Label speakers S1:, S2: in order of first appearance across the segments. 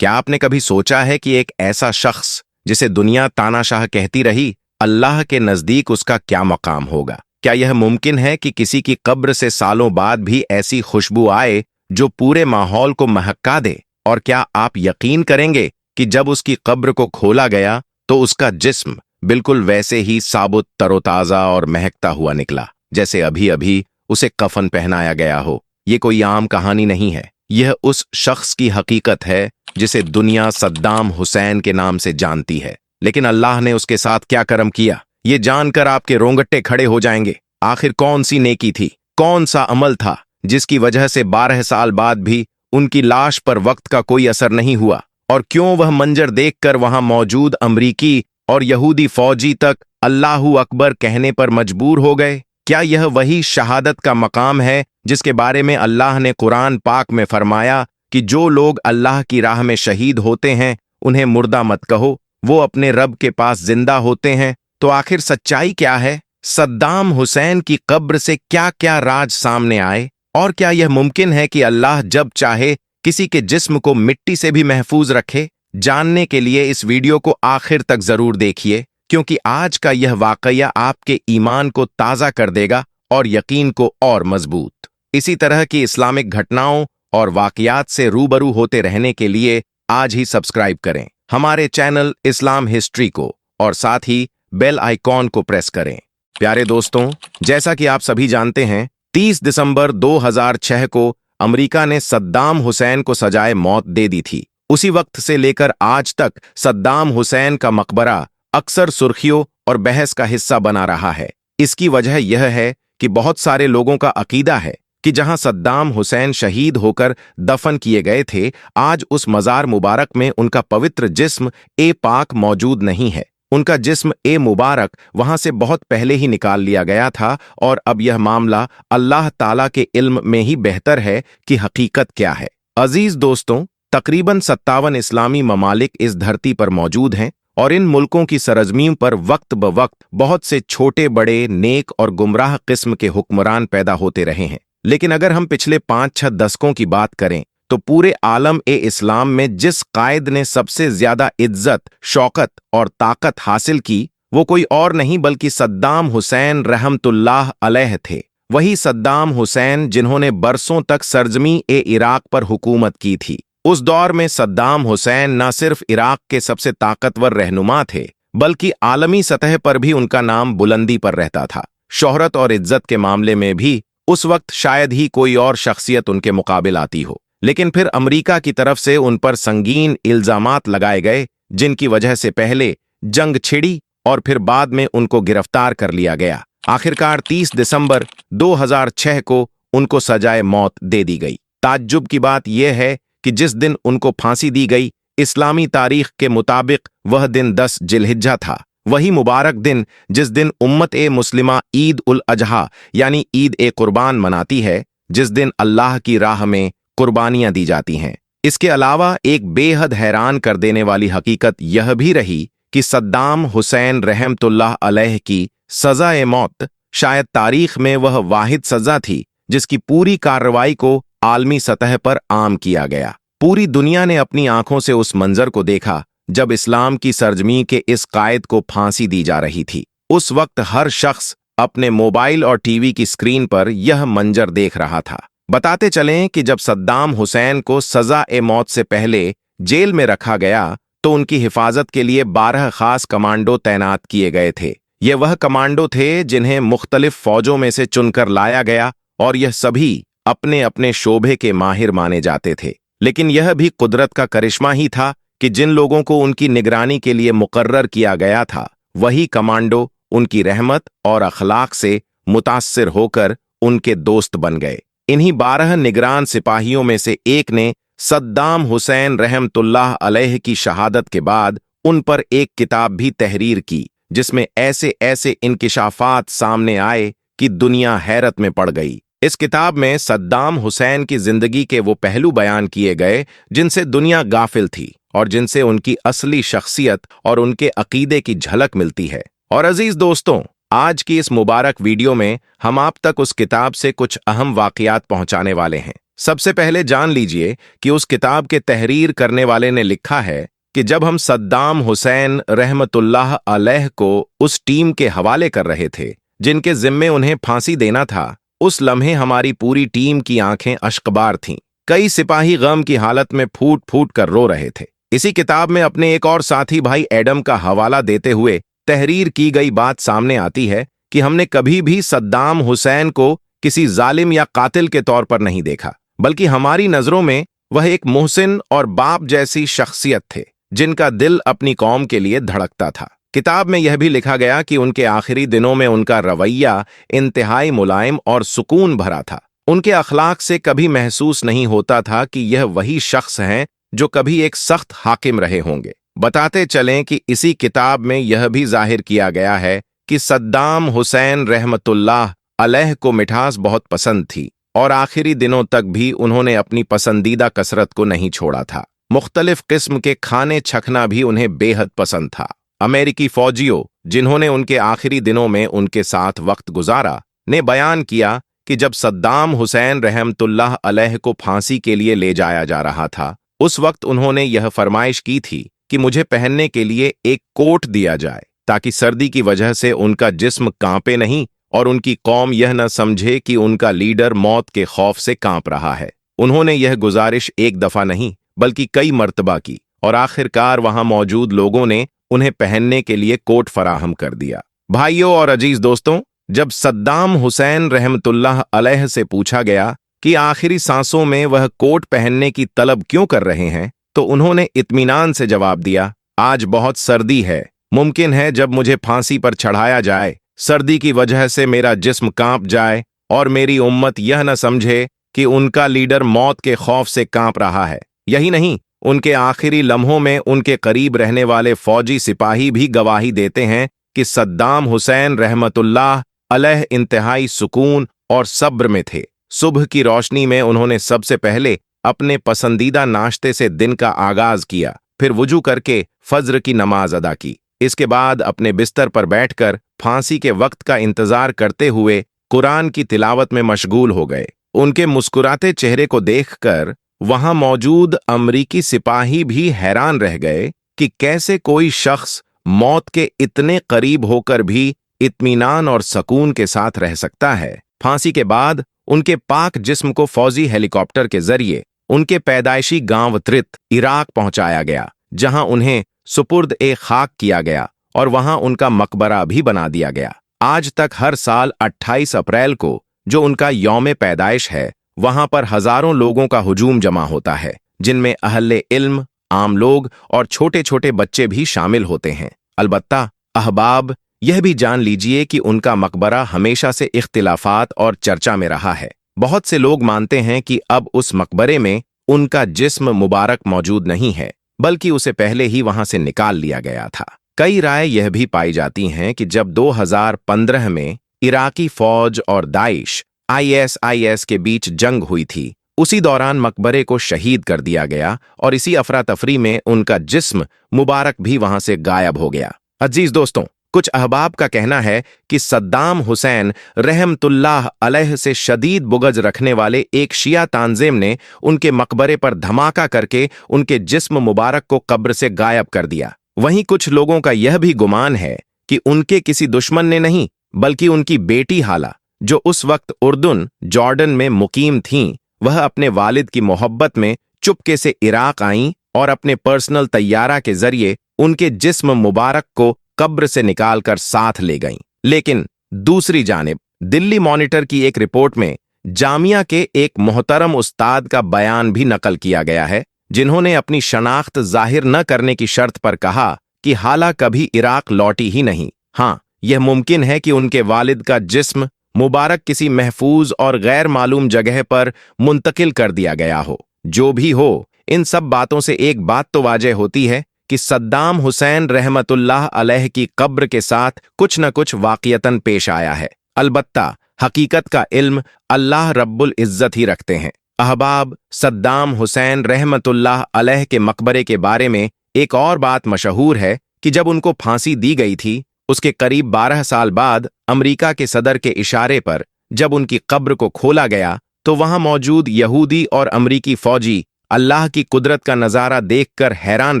S1: क्या आपने कभी सोचा है कि एक ऐसा शख्स जिसे दुनिया तानाशाह कहती रही, अल्लाह के नजदीक उसका क्या मकाम होगा? क्या यह मुमकिन है कि किसी की कब्र से सालों बाद भी ऐसी खुशबू आए जो पूरे माहौल को महका दे? और क्या आप यकीन करेंगे कि जब उसकी कब्र को खोला गया तो उसका जिस्म बिल्कुल वैसे ही साबुत, तरोताजा और महकता हुआ निकला, जैसे अभी अभी उसे कफन पहनाया गया हो? ये कोई आम कहानी नहीं है, यह उस शख्स की हकीकत है जिसे दुनिया सद्दाम हुसैन के नाम से जानती है। लेकिन अल्लाह ने उसके साथ क्या करम किया, ये जानकर आपके रोंगटे खड़े हो जाएंगे। आखिर कौन सी नेकी थी, कौन सा अमल था जिसकी वजह से 12 साल बाद भी उनकी लाश पर वक्त का कोई असर नहीं हुआ? और क्यों वह मंजर देखकर वहां मौजूद अमरीकी और यहूदी फौजी तक अल्लाहू अकबर कहने पर मजबूर हो गए? क्या यह वही शहादत का मकाम है जिसके बारे में अल्लाह ने कुरान पाक में फरमाया कि जो लोग अल्लाह की राह में शहीद होते हैं उन्हें मुर्दा मत कहो, वो अपने रब के पास जिंदा होते हैं? तो आखिर सच्चाई क्या है? सद्दाम हुसैन की कब्र से क्या क्या राज सामने आए? और क्या यह मुमकिन है कि अल्लाह जब चाहे किसी के जिस्म को मिट्टी से भी महफूज रखे? जानने के लिए इस वीडियो को आखिर तक जरूर देखिए, क्योंकि आज का यह वाकया आपके ईमान को ताज़ा कर देगा और यकीन को और मजबूत। इसी तरह की इस्लामिक घटनाओं और वाकयात से रूबरू होते रहने के लिए आज ही सब्सक्राइब करें हमारे चैनल इस्लाम हिस्ट्री को और साथ ही बेल आइकॉन को प्रेस करें। प्यारे दोस्तों, जैसा कि आप सभी जानते हैं, 30 दिसंबर 2006 को अमेरिका ने सद्दाम हुसैन को सजाए मौत दे दी थी। उसी वक्त से लेकर आज तक सद्दाम हुसैन का मकबरा अक्सर सुर्खियों और बहस का हिस्सा बना रहा है। इसकी वजह यह है कि बहुत सारे लोगों का अकीदा है कि जहां सद्दाम हुसैन शहीद होकर दफन किए गए थे, आज उस मजार मुबारक में उनका पवित्र जिस्म ए पाक मौजूद नहीं है। उनका जिस्म ए मुबारक वहां से बहुत पहले ही निकाल लिया गया था और अब यह मामला अल्लाह ताला के इल्म में ही बेहतर है कि हकीकत क्या है। अजीज दोस्तों, तकरीबन 57 इस्लामी ममालिक इस धरती पर मौजूद हैं और इन मुल्कों की सरजमीं पर वक्त ब वक्त बहुत से छोटे बड़े, नेक और गुमराह किस्म के हुक्मरान पैदा होते रहे हैं। लेकिन अगर हम पिछले 5-6 दशकों की बात करें तो पूरे आलम ए इस्लाम में जिस कायद ने सबसे ज्यादा इज्जत, शौकत और ताकत हासिल की, वो कोई और नहीं बल्कि सद्दाम हुसैन रहमतुल्लाह अलैह थे। वही सद्दाम हुसैन जिन्होंने बरसों तक सरजमी ए इराक पर हुकूमत की थी। उस दौर में सद्दाम हुसैन न सिर्फ इराक के सबसे ताकतवर रहनुमा थे, बल्कि आलमी सतह पर भी उनका नाम बुलंदी पर रहता था। शोहरत और इज्जत के मामले में भी उस वक्त शायद ही कोई और शख्सियत उनके मुकाबिल आती हो। लेकिन फिर अमेरिका की तरफ से उन पर संगीन इल्जामात लगाए गए, जिनकी वजह से पहले जंग छिड़ी और फिर बाद में उनको गिरफ्तार कर लिया गया। आखिरकार 30 दिसंबर 2006 को उनको सजाए मौत दे दी गई। ताज्जुब की बात यह है कि जिस दिन उनको फांसी दी गई, इस्लामी तारीख के मुताबिक वह दिन 10 जिलहिज्जा था। वही मुबारक दिन जिस दिन उम्मत ए मुस्लिमा ईद उल अजहा यानी ईद ए कुर्बान मनाती है, जिस दिन अल्लाह की राह में कुर्बानियां दी जाती हैं। इसके अलावा एक बेहद हैरान कर देने वाली हकीकत यह भी रही कि सद्दाम हुसैन रहमतुल्लाह अलैह की सजा ए मौत शायद तारीख में वह वाहिद सजा थी जिसकी पूरी कार्रवाई को आलमी सतह पर आम किया गया। पूरी दुनिया ने अपनी आंखों से उस मंजर को देखा जब इस्लाम की सरजमी के इस कायद को फांसी दी जा रही थी। उस वक्त हर शख्स अपने मोबाइल और टीवी की स्क्रीन पर यह मंजर देख रहा था। बताते चलें कि जब सद्दाम हुसैन को सजा ए मौत से पहले जेल में रखा गया तो उनकी हिफाजत के लिए 12 खास कमांडो तैनात किए गए थे। ये वह कमांडो थे जिन्हें मुख्तलिफ फौजों में से चुनकर लाया गया और यह सभी अपने अपने शोबे के माहिर माने जाते थे। लेकिन यह भी कुदरत का करिश्मा ही था कि जिन लोगों को उनकी निगरानी के लिए मुकर्रर किया गया था, वही कमांडो उनकी रहमत और अखलाक से मुतासिर होकर उनके दोस्त बन गए। इन्हीं 12 निगरान सिपाहियों में से एक ने सद्दाम हुसैन रहमतुल्लाह अलैह की शहादत के बाद उन पर एक किताब भी तहरीर की, जिसमें ऐसे ऐसे इंकिशाफात सामने आए कि दुनिया हैरत में पड़ गई। इस किताब में सद्दाम हुसैन की जिंदगी के वो पहलू बयान किए गए जिनसे दुनिया गाफिल थी और जिनसे उनकी असली शख्सियत और उनके अकीदे की झलक मिलती है। और अजीज दोस्तों, आज की इस मुबारक वीडियो में हम आप तक उस किताब से कुछ अहम वाकयात पहुंचाने वाले हैं। सबसे पहले जान लीजिए कि उस किताब के तहरीर करने वाले ने लिखा है कि जब हम सद्दाम हुसैन रहमतुल्लाह अलैह को उस टीम के हवाले कर रहे थे जिनके जिम्मे उन्हें फांसी देना था, उस लम्हे हमारी पूरी टीम की आंखें अश्कबार थीं। कई सिपाही गम की हालत में फूट फूट कर रो रहे थे। इसी किताब में अपने एक और साथी भाई एडम का हवाला देते हुए तहरीर की गई बात सामने आती है कि हमने कभी भी सद्दाम हुसैन को किसी जालिम या कातिल के तौर पर नहीं देखा, बल्कि हमारी नजरों में वह एक मुहसिन और बाप जैसी शख्सियत थे जिनका दिल अपनी कौम के लिए धड़कता था। किताब में यह भी लिखा गया कि उनके आखिरी दिनों में उनका रवैया इंतहाई मुलायम और सुकून भरा था। उनके अखलाक से कभी महसूस नहीं होता था कि यह वही शख्स हैं जो कभी एक सख्त हाकिम रहे होंगे। बताते चलें कि इसी किताब में यह भी जाहिर किया गया है कि सद्दाम हुसैन रहमतुल्लाह अलैह को मिठास बहुत पसंद थी और आखिरी दिनों तक भी उन्होंने अपनी पसंदीदा कसरत को नहीं छोड़ा था। मुख्तलिफ किस्म के खाने छकना भी उन्हें बेहद पसंद था। अमेरिकी फौजियों जिन्होंने उनके आखिरी दिनों में उनके साथ वक्त गुजारा ने बयान किया कि जब सद्दाम हुसैन रहमतुल्लाह अलैह को फांसी के लिए ले जाया जा रहा था, उस वक्त उन्होंने यह फरमाइश की थी कि मुझे पहनने के लिए एक कोट दिया जाए ताकि सर्दी की वजह से उनका जिस्म कांपे नहीं और उनकी कौम यह न समझे कि उनका लीडर मौत के खौफ से कांप रहा है। उन्होंने यह गुजारिश एक दफा नहीं बल्कि कई मर्तबा की और आखिरकार वहां मौजूद लोगों ने उन्हें पहनने के लिए कोट फराहम कर दिया। भाइयों और अजीज दोस्तों, जब सद्दाम हुसैन रहमतुल्लाह अलैह से पूछा गया कि आखिरी सांसों में वह कोट पहनने की तलब क्यों कर रहे हैं, तो उन्होंने इत्मीनान से जवाब दिया, आज बहुत सर्दी है, मुमकिन है जब मुझे फांसी पर चढ़ाया जाए सर्दी की वजह से मेरा जिस्म कांप जाए और मेरी उम्मत यह न समझे कि उनका लीडर मौत के खौफ से कांप रहा है। यही नहीं, उनके आखिरी लम्हों में उनके करीब रहने वाले फौजी सिपाही भी गवाही देते हैं कि सद्दाम हुसैन रहमतुल्लाह अलैह इंतहाई सुकून और सब्र में थे। सुबह की रोशनी में उन्होंने सबसे पहले अपने पसंदीदा नाश्ते से दिन का आगाज किया, फिर वुजू करके फज्र की नमाज अदा की। इसके बाद अपने बिस्तर पर बैठकर फांसी के वक्त का इंतजार करते हुए कुरान की तिलावत में मशगूल हो गए। उनके मुस्कुराते चेहरे को देखकर वहां मौजूद अमरीकी सिपाही भी हैरान रह गए कि कैसे कोई शख्स मौत के इतने करीब होकर भी इत्मीनान और सकून के साथ रह सकता है। फांसी के बाद उनके पाक जिस्म को फौजी हेलीकॉप्टर के जरिए उनके पैदाइशी गांव त्रित इराक पहुंचाया गया, जहां उन्हें सुपुर्द ए खाक किया गया और वहां उनका मकबरा भी बना दिया गया। आज तक हर साल 28 अप्रैल को, जो उनका यौम पैदाइश है, वहां पर हजारों लोगों का हुजूम जमा होता है, जिनमें अहले इल्म, आम लोग और छोटे छोटे बच्चे भी शामिल होते हैं। अलबत्ता अहबाब, यह भी जान लीजिए कि उनका मकबरा हमेशा से इख्तिलाफात और चर्चा में रहा है। बहुत से लोग मानते हैं कि अब उस मकबरे में उनका जिस्म मुबारक मौजूद नहीं है, बल्कि उसे पहले ही वहां से निकाल लिया गया था। कई राय यह भी पाई जाती हैं कि जब 2015 में इराकी फौज और दाइश ISIS के बीच जंग हुई थी, उसी दौरान मकबरे को शहीद कर दिया गया और इसी अफरा तफरी में उनका जिस्म मुबारक भी वहां से गायब हो गया। अजीज दोस्तों, कुछ अहबाब का कहना है कि सद्दाम हुसैन रहमतुल्लाह अलैह से शदीद बुग़्ज़ रखने वाले एक शिया तांज़ीम ने उनके मकबरे पर धमाका करके उनके जिस्म मुबारक को कब्र से गायब कर दिया। वहीं कुछ लोगों का यह भी गुमान है कि उनके किसी दुश्मन ने नहीं, बल्कि उनकी बेटी हाला, जो उस वक्त उर्दुन जॉर्डन में मुकीम थीं, वह अपने वालिद की मोहब्बत में चुपके से इराक आईं और अपने पर्सनल तैयारा के जरिए उनके जिस्म मुबारक को कब्र से निकालकर साथ ले गईं। लेकिन दूसरी जानिब दिल्ली मॉनिटर की एक रिपोर्ट में जामिया के एक मोहतरम उस्ताद का बयान भी नकल किया गया है, जिन्होंने अपनी शनाख्त जाहिर न करने की शर्त पर कहा कि हाला कभी इराक लौटी ही नहीं। हाँ, यह मुमकिन है कि उनके वालिद का जिस्म मुबारक किसी महफूज और गैर मालूम जगह पर मुंतकिल कर दिया गया हो। जो भी हो, इन सब बातों से एक बात तो वाज़ेह होती है कि सद्दाम हुसैन रहमतुल्लाह अलैह की कब्र के साथ कुछ न कुछ वाक़ियतन पेश आया है। अलबत्ता हकीकत का इल्म अल्लाह रब्बुल इज़्ज़त ही रखते हैं। अहबाब, सद्दाम हुसैन रहमतुल्लाह अलैह के मकबरे के बारे में एक और बात मशहूर है कि जब उनको फांसी दी गई थी, उसके करीब 12 साल बाद अमरीका के सदर के इशारे पर जब उनकी कब्र को खोला गया, तो वहां मौजूद यहूदी और अमरीकी फौजी अल्लाह की कुदरत का नज़ारा देखकर हैरान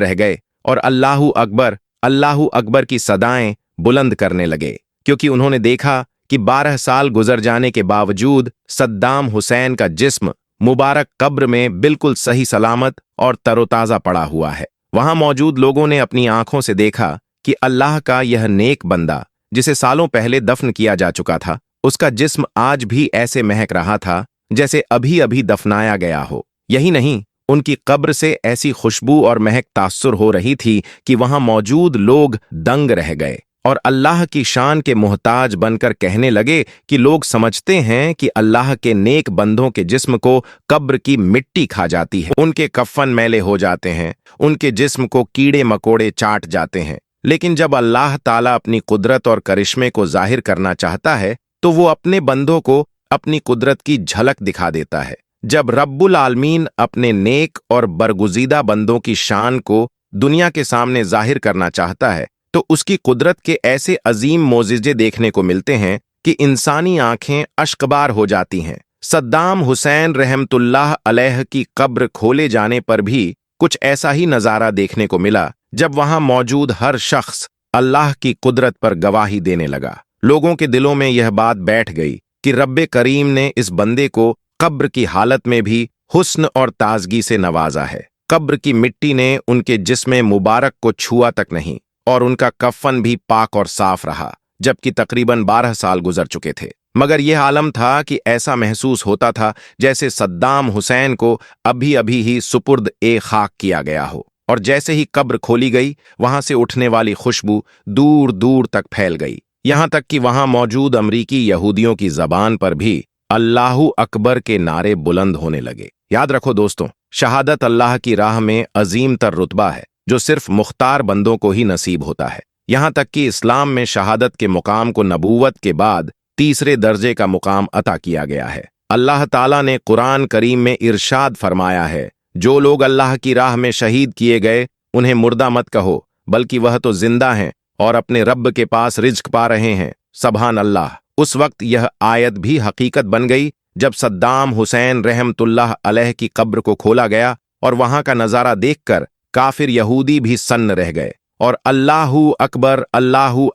S1: रह गए और अल्लाहू अकबर की सदाएं बुलंद करने लगे, क्योंकि उन्होंने देखा कि 12 साल गुजर जाने के बावजूद सद्दाम हुसैन का जिस्म मुबारक कब्र में बिल्कुल सही सलामत और तरोताज़ा पड़ा हुआ है। वहां मौजूद लोगों ने अपनी आंखों से देखा कि अल्लाह का यह नेक बंदा, जिसे सालों पहले दफन किया जा चुका था, उसका जिस्म आज भी ऐसे महक रहा था जैसे अभी अभी दफनाया गया हो। यही नहीं, उनकी कब्र से ऐसी खुशबू और महक तासुर हो रही थी कि वहां मौजूद लोग दंग रह गए और अल्लाह की शान के मोहताज बनकर कहने लगे कि लोग समझते हैं कि अल्लाह के नेक बंदों के जिस्म को कब्र की मिट्टी खा जाती है, उनके कफन मैले हो जाते हैं, उनके जिस्म को कीड़े मकोड़े चाट जाते हैं। लेकिन जब अल्लाह ताला अपनी कुदरत और करिश्मे को जाहिर करना चाहता है तो वो अपने बंदों को अपनी कुदरत की झलक दिखा देता है। जब रब्बुल आलमीन अपने नेक और बरगुजीदा बंदों की शान को दुनिया के सामने जाहिर करना चाहता है तो उसकी कुदरत के ऐसे अजीम मोजिजे देखने को मिलते हैं कि इंसानी आंखें अश्कबार हो जाती हैं। सद्दाम हुसैन रहमतुल्लाह अलैह की कब्र खोले जाने पर भी कुछ ऐसा ही नज़ारा देखने को मिला, जब वहां मौजूद हर शख्स अल्लाह की कुदरत पर गवाही देने लगा। लोगों के दिलों में यह बात बैठ गई कि रब्बे करीम ने इस बंदे को कब्र की हालत में भी हुस्न और ताजगी से नवाजा है। कब्र की मिट्टी ने उनके जिस्म मुबारक को छुआ तक नहीं और उनका कफन भी पाक और साफ रहा, जबकि तकरीबन 12 साल गुजर चुके थे। मगर यह आलम था कि ऐसा महसूस होता था जैसे सद्दाम हुसैन को अभी अभी ही सुपुर्द ए खाक किया गया हो, और जैसे ही कब्र खोली गई वहां से उठने वाली खुशबू दूर दूर तक फैल गई, यहां तक कि वहां मौजूद अमरीकी यहूदियों की जबान पर भी अल्लाहू अकबर के नारे बुलंद होने लगे। याद रखो दोस्तों, शहादत अल्लाह की राह में अजीम तर रुतबा है जो सिर्फ मुख्तार बंदों को ही नसीब होता है। यहां तक कि इस्लाम में शहादत के मुकाम को नबूवत के बाद तीसरे दर्जे का मुकाम अता किया गया है। अल्लाह ताला ने कुरान करीम में इरशाद फरमाया है, जो लोग अल्लाह की राह में शहीद किए गए उन्हें मुर्दा मत कहो, बल्कि वह तो जिंदा हैं और अपने रब के पास रिज्क पा रहे हैं। सबहान अल्लाह। उस वक्त यह आयत भी हकीकत बन गई जब सद्दाम हुसैन रहमतुल्लाह अलैह की कब्र को खोला गया और वहां का नजारा देखकर काफिर यहूदी भी सन्न रह गए और अल्लाहू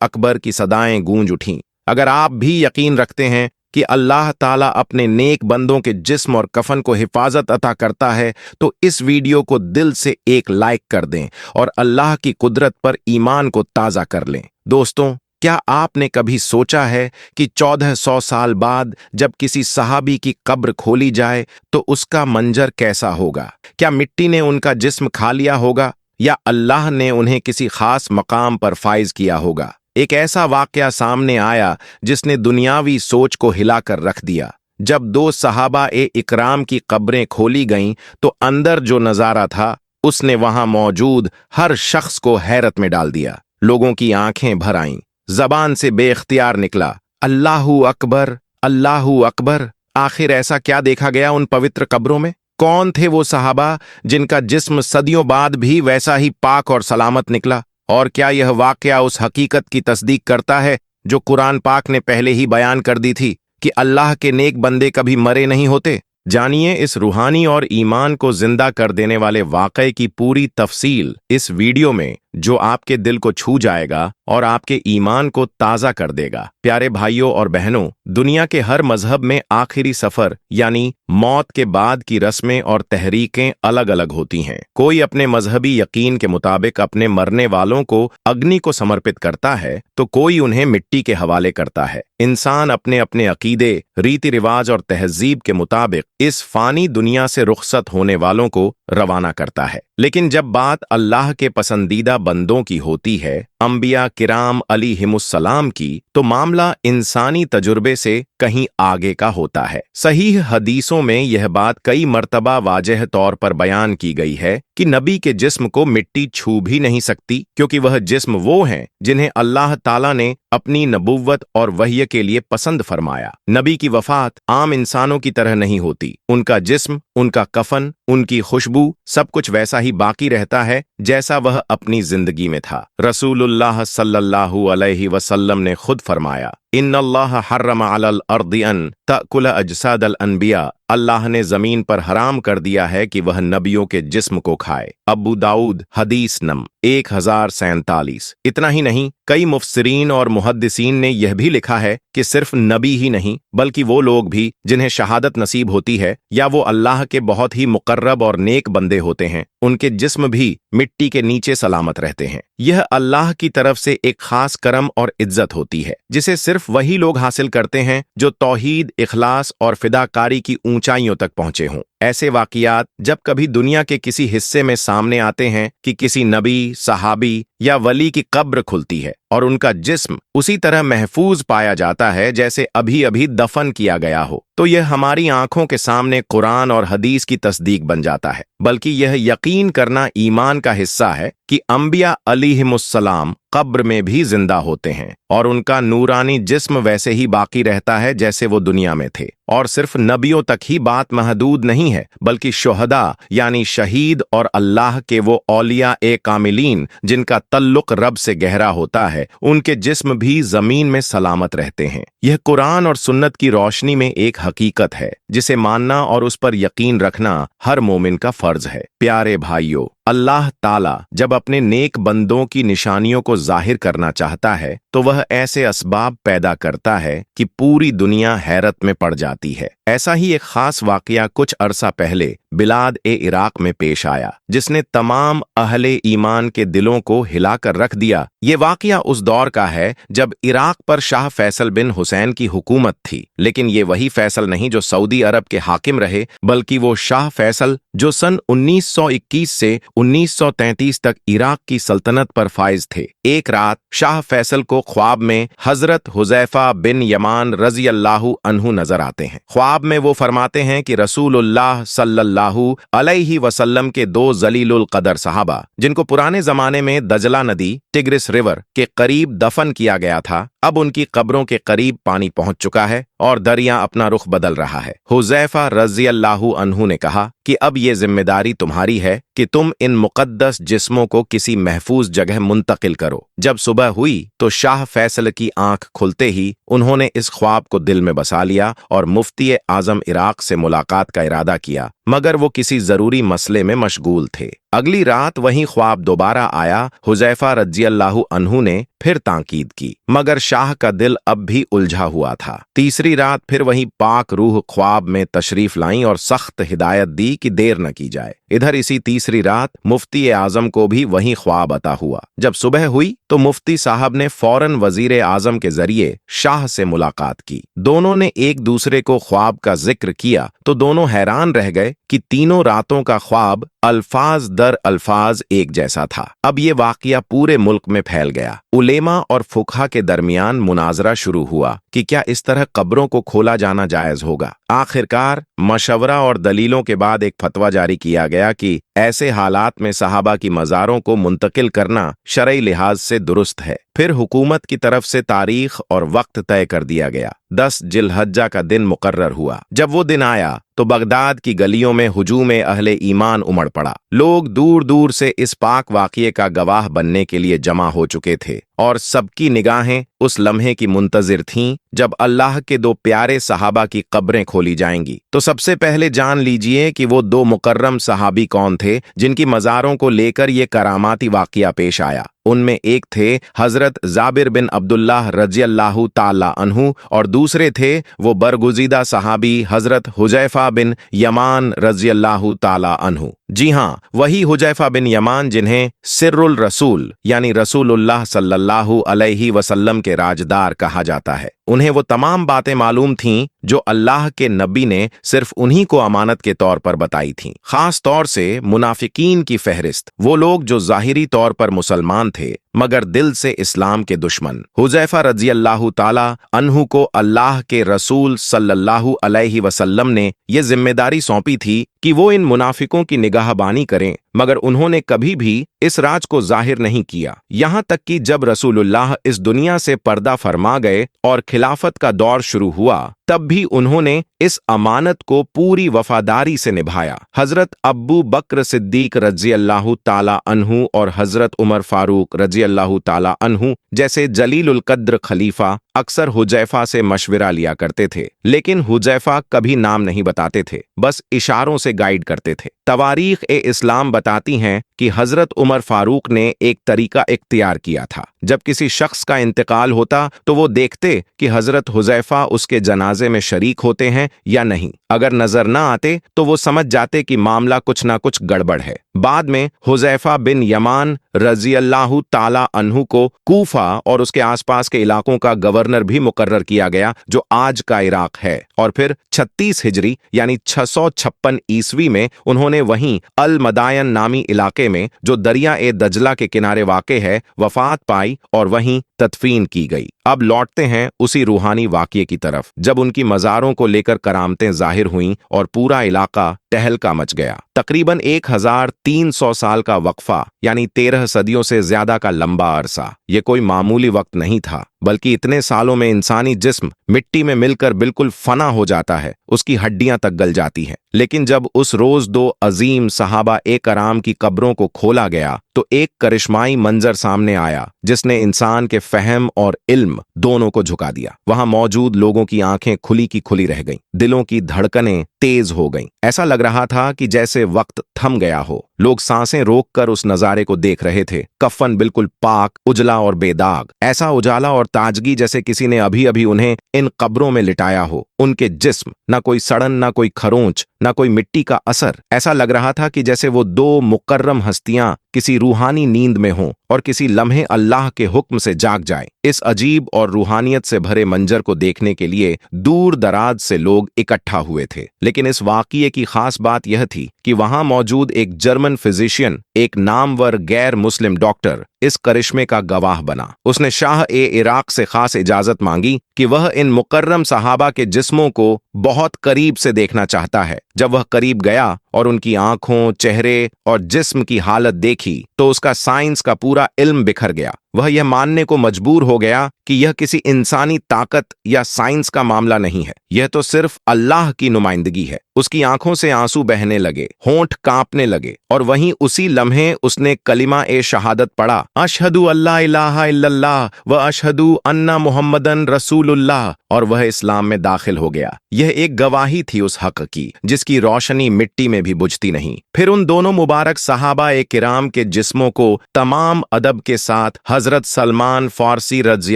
S1: अकबर की सदाएं गूंज उठीं। अगर आप भी यकीन रखते हैं कि अल्लाह ताला अपने नेक बंदों के जिस्म और कफन को हिफाजत अता करता है तो इस वीडियो को दिल से एक लाइक कर दें और अल्लाह की कुदरत पर ईमान को ताज़ा कर लें। दोस्तों, क्या आपने कभी सोचा है कि 1400 साल बाद जब किसी सहाबी की कब्र खोली जाए तो उसका मंजर कैसा होगा? क्या मिट्टी ने उनका जिस्म खा लिया होगा या अल्लाह ने उन्हें किसी खास मकाम पर फाइज किया होगा? एक ऐसा वाकया सामने आया जिसने दुनियावी सोच को हिलाकर रख दिया। जब 2 सहाबा ए इकराम की कब्रें खोली गईं तो अंदर जो नजारा था उसने वहां मौजूद हर शख्स को हैरत में डाल दिया। लोगों की आंखें भर आईं, जबान से बेख्तियार निकला, अल्लाहू अकबर, अल्लाहू अकबर। आखिर ऐसा क्या देखा गया उन पवित्र कब्रों में? कौन थे वो सहाबा जिनका जिस्म सदियों बाद भी वैसा ही पाक और सलामत निकला? और क्या यह वाकया उस हकीकत की तस्दीक करता है जो कुरान पाक ने पहले ही बयान कर दी थी कि अल्लाह के नेक बंदे कभी मरे नहीं होते? जानिए इस रूहानी और ईमान को जिंदा कर देने वाले वाक़े की पूरी तफसील इस वीडियो में, जो आपके दिल को छू जाएगा और आपके ईमान को ताज़ा कर देगा। प्यारे भाइयों और बहनों, दुनिया के हर मजहब में आखिरी सफर यानी मौत के बाद की रस्में और तहरीकें अलग अलग होती हैं। कोई अपने मजहबी यकीन के मुताबिक अपने मरने वालों को अग्नि को समर्पित करता है तो कोई उन्हें मिट्टी के हवाले करता है। इंसान अपने अपने अकीदे, रीति रिवाज और तहजीब के मुताबिक इस फानी दुनिया से रुखसत होने वालों को रवाना करता है। लेकिन जब बात अल्लाह के पसंदीदा बंदों की होती है, अंबिया किराम अलैहिमुस्सलाम की, तो मामला इंसानी तजुर्बे से कहीं आगे का होता है। सहीह हदीसों में यह बात कई मर्तबा वाज़ेह तौर पर बयान की गई है कि नबी के जिस्म को मिट्टी छू भी नहीं सकती, क्योंकि वह जिस्म वो हैं जिन्हें अल्लाह ताला ने अपनी नबुव्वत और वह्य के लिए पसंद फरमाया। नबी की वफात आम इंसानों की तरह नहीं होती। उनका जिस्म, उनका कफन, उनकी खुशबू सब कुछ वैसा ही बाकी रहता है जैसा वह अपनी जिंदगी में था। रसूलुल्लाह सल्लल्लाहु अलैहि वसल्लम ने खुद फरमाया, इन्नल्लाह हर्रम अलल अर्दि अन तअकुल अजसादल अनबिया, अल्लाह ने जमीन पर हराम कर दिया है कि वह नबियों के जिस्म को खाए। अबू दाऊद हदीस नम 1047। इतना ही नहीं, कई मुफस्सिरीन और मुहद्दिसीन ने यह भी लिखा है कि सिर्फ नबी ही नहीं बल्कि वो लोग भी जिन्हें शहादत नसीब होती है या वो अल्लाह के बहुत ही मुकर्रब और नेक बंदे होते हैं, उनके जिस्म भी मिट्टी के नीचे सलामत रहते हैं। यह अल्लाह की तरफ से एक खास करम और इज्जत होती है जिसे सिर्फ वही लोग हासिल करते हैं जो तौहीद, इखलास और फिदाकारी की ऊंचाइयों तक पहुंचे हों। ऐसे वाकियात जब कभी दुनिया के किसी हिस्से में सामने आते हैं कि किसी नबी, सहाबी या वली की कब्र खुलती है और उनका जिस्म उसी तरह महफूज पाया जाता है जैसे अभी अभी दफन किया गया हो, तो यह हमारी आंखों के सामने कुरान और हदीस की तस्दीक बन जाता है। बल्कि यह यकीन करना ईमान का हिस्सा है कि अंबिया अलैहिमुस्सलाम कब्र में भी जिंदा होते हैं और उनका नूरानी जिस्म वैसे ही बाकी रहता है जैसे वो दुनिया में थे। और सिर्फ नबियों तक ही बात महदूद नहीं है बल्कि शुहदा यानी शहीद और अल्लाह के वो औलिया ए कामिलीन जिनका तल्लुक रब से गहरा होता है, उनके जिस्म भी जमीन में सलामत रहते हैं। यह कुरान और सुन्नत की रोशनी में एक हकीकत है जिसे मानना और उस पर यकीन रखना हर मोमिन का फर्ज है। प्यारे भाइयों, अल्लाह ताला जब अपने नेक बंदों की निशानियों को जाहिर करना चाहता है तो वह ऐसे असबाब पैदा करता है कि पूरी दुनिया हैरत में पड़ जाती है। ऐसा ही एक खास वाकया कुछ अरसा पहले बिलाद ए इराक में पेश आया जिसने तमाम अहले ईमान के दिलों को हिलाकर रख दिया। ये वाकया उस दौर का है जब इराक पर शाह फैसल बिन हुसैन की हुकूमत थी, लेकिन ये वही फैसल नहीं जो सऊदी अरब के हाकिम रहे बल्कि वो शाह फैसल जो सन 1921 से 1933 तक इराक की सल्तनत पर फाइज थे। एक रात शाह फैसल को ख्वाब में हजरत हुजैफा बिन यमान रजी अल्लाहु अन्हु नजर आते हैं। ख्वाब में वो फरमाते हैं कि रसूलुल्लाह सल्लल्लाहु अलैहि वसल्लम के दो जलीलुल कदर सहाबा जिनको पुराने जमाने में दजला नदी टिग्रिस रिवर के करीब दफन किया गया था, अब उनकी कब्रों के करीब पानी पहुंच चुका है और दरिया अपना रुख बदल रहा है। हुजैफा रज़ी अल्लाहु अन्हु ने कहा कि अब ये जिम्मेदारी तुम्हारी है कि तुम इन मुकद्दस जिस्मों को किसी महफूज जगह मुंतकिल करो। जब सुबह हुई तो शाह फैसल की आंख खुलते ही उन्होंने इस ख्वाब को दिल में बसा लिया और मुफ्ती आजम इराक से मुलाकात का इरादा किया, मगर वो किसी जरूरी मसले में मशगूल थे। अगली रात वही ख्वाब दोबारा आया। हुजैफा रज़ी अल्लाहु अन्हु ने फिर ताकीद की, मगर शाह का दिल अब भी उलझा हुआ था। तीसरी रात फिर वही पाक रूह ख्वाब में तशरीफ लाई और सख्त हिदायत दी कि देर न की जाए। इधर इसी तीसरी रात मुफ्ती आजम को भी वही ख्वाब अता हुआ। जब सुबह हुई तो मुफ्ती साहब ने फौरन वजीर आजम के जरिए शाह से मुलाकात की। दोनों ने एक दूसरे को ख्वाब का जिक्र किया तो दोनों हैरान रह गए कि तीनों रातों का ख्वाब अल्फाज दर अल्फाज एक जैसा था। अब ये वाकया पूरे मुल्क में फैल गया। उलेमा और फुकहा के दरमियान मुनाजरा शुरू हुआ कि क्या इस तरह कब्रों को खोला जाना जायज होगा। आखिरकार मशवरा और दलीलों के बाद एक फतवा जारी किया गया कि ऐसे हालात में सहाबा की मज़ारों को मुंतकिल करना शरई लिहाज से दुरुस्त है। फिर हुकूमत की तरफ से तारीख और वक्त तय कर दिया गया। 10 जिलहज्जा का दिन मुकर्रर हुआ। जब वो दिन आया तो बगदाद की गलियों में हुजूम अहले ईमान उमड़ पड़ा। लोग दूर दूर से इस पाक वाक़ये का गवाह बनने के लिए जमा हो चुके थे और सबकी निगाहें उस लम्हे की मुंतजिर थीं जब अल्लाह के दो प्यारे सहाबा की कब्रें खोली जाएंगी। तो सबसे पहले जान लीजिए कि वो दो मुकर्रम सहाबी कौन थे जिनकी मज़ारों को लेकर ये करामाती वाक़या पेश आया। उनमें एक थे हजरत जाबिर बिन अब्दुल्लाह रज़ी अल्लाहु ताला अन्हु और दूसरे थे वो बरगुज़ीदा सहाबी हजरत हुजैफा बिन यमान रज़ी अल्लाहु ताला अन्हु। जी हाँ, वही हुजैफा बिन यमान जिन्हें सिर्रुल रसूल यानी रसूलुल्लाह सल्लल्लाहु अलैहि वसल्लम के राजदार कहा जाता है। उन्हें वो तमाम बातें मालूम थीं जो अल्लाह के नबी ने सिर्फ उन्हीं को अमानत के तौर पर बताई थीं। खास तौर से मुनाफिकीन की फहरिस्त, वो लोग जो ज़ाहिरी तौर पर मुसलमान थे मगर दिल से इस्लाम के दुश्मन। हुजैफा रज़ी अल्लाहु ताला अन्हु को अल्लाह के रसूल सल्लल्लाहु अलैहि वसल्लम ने ये जिम्मेदारी सौंपी थी कि वो इन मुनाफिकों की निगाहबानी करें, मगर उन्होंने कभी भी इस राज को जाहिर नहीं किया। यहाँ तक कि जब रसूलुल्लाह इस दुनिया से पर्दा फरमा गए और खिलाफत का दौर शुरू हुआ तब भी उन्होंने इस अमानत को पूरी वफादारी से निभाया। हजरत अब्बू बकर सिद्दीक रज़ी अल्लाहु ताला अन्हु और हजरत उमर फारूक रज़ी अल्लाहु ताला अन्हु जैसे जलीलुल कद्र खलीफा अक्सर हुजैफा से मशविरा लिया करते थे, लेकिन हुजैफा कभी नाम नहीं बताते थे, बस इशारों से गाइड करते थे। तवारीख ए इस्लाम बताती हैं कि हजरत उमर फारूक ने एक तरीका इख्तियार किया था। जब किसी शख्स का इंतकाल होता तो वो देखते कि हजरत हुजैफा उसके जनाजे में शरीक होते हैं या नहीं। अगर नजर न आते तो वो समझ जाते कि मामला कुछ ना कुछ गड़बड़ है। बाद में हुजैफा बिन यमान रजी अल्लाहु ताला अन्हु को कूफा और उसके आसपास के इलाकों का गवर्नर भी मुकर्रर किया गया, जो आज का इराक है। और फिर 36 हिजरी यानी 656 ईस्वी में उन्होंने वहीं अल मदायन नामी इलाके में, जो दरिया ए दजला के किनारे वाक़े है, वफात पाई और वहीं तदफीन की गई। अब लौटते हैं उसी रूहानी वाक़ये की तरफ, जब उनकी मज़ारों को लेकर करामतें जाहिर हुईं और पूरा इलाका टहलका मच गया। तकरीबन 1300 साल का वक्फा यानी 13 सदियों से ज्यादा का लंबा अरसा, ये कोई मामूली वक्त नहीं था, बल्कि इतने सालों में इंसानी जिस्म मिट्टी में मिलकर बिल्कुल फना हो जाता है, उसकी हड्डियां तक गल जाती हैं। लेकिन जब उस रोज दो अजीम सहाबा ए कराम की कब्रों को खोला गया तो एक करिश्माई मंजर सामने आया जिसने इंसान के फहम और इल्म दोनों को झुका दिया। वहां मौजूद लोगों की आंखें खुली की खुली रह गईं, दिलों की धड़कनें तेज हो गईं। ऐसा लग रहा था कि जैसे वक्त थम गया हो। लोग सांसें रोककर उस नजारे को देख रहे थे। कफन बिल्कुल पाक, उजला और बेदाग, ऐसा उजाला और ताजगी जैसे किसी ने अभी अभी उन्हें इन कब्रों में लिटाया हो। उनके जिस्म, ना कोई सड़न, ना कोई खरोंच, ना कोई मिट्टी का असर। ऐसा लग रहा था कि जैसे वो दो मुकर्रम हस्तियां किसी रूहानी नींद में हों और किसी लम्हे अल्लाह के हुक्म से जाग जाएं। इस अजीब और रूहानियत से भरे मंजर को देखने के लिए दूर दराज से लोग इकट्ठा हुए थे। लेकिन इस वाक़ये की खास बात यह थी कि वहां मौजूद एक जर्मन फिजिशियन, एक नामवर गैर मुस्लिम डॉक्टर, इस करिश्मे का गवाह बना। उसने शाह ए इराक से खास इजाजत मांगी कि वह इन मुकर्रम सहाबा के जिस्मों को बहुत करीब से देखना चाहता है। जब वह करीब गया और उनकी आंखों, चेहरे और जिस्म की हालत देखी तो उसका साइंस का पूरा इल्म बिखर गया। वह यह मानने को मजबूर हो गया कि यह किसी इंसानी ताकत या साइंस का मामला नहीं है, यह तो सिर्फ अल्लाह की नुमाइंदगी है। उसकी आंखों से आंसू बहने लगे, होंठ कांपने लगे और वहीं उसी लम्हे उसने कलिमा ए शहादत पढ़ा, अशहदु अल्ला इलाहा इल्लल्लाह व अशहदु अन्ना मुहम्मदन रसूलुल्लाह, और वह इस्लाम में दाखिल हो गया। यह एक गवाही थी उस हक की जिसकी रोशनी मिट्टी में भी बुझती नहीं। फिर उन दोनों मुबारक सहाबा ए किराम के जिस्मों को तमाम अदब के साथ हजरत सलमान फारसी रज़ी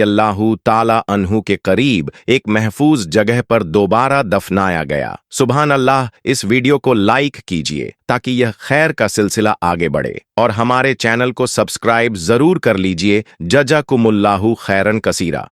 S1: अल्लाहु ताला अन्हु के करीब एक महफूज जगह पर दोबारा दफनाया गया। सुभान अल्लाह। इस वीडियो को लाइक कीजिए ताकि यह खैर का सिलसिला आगे बढ़े और हमारे चैनल को सब्सक्राइब जरूर कर लीजिए। जज़ाकुमुल्लाहु खैरन कसीरा।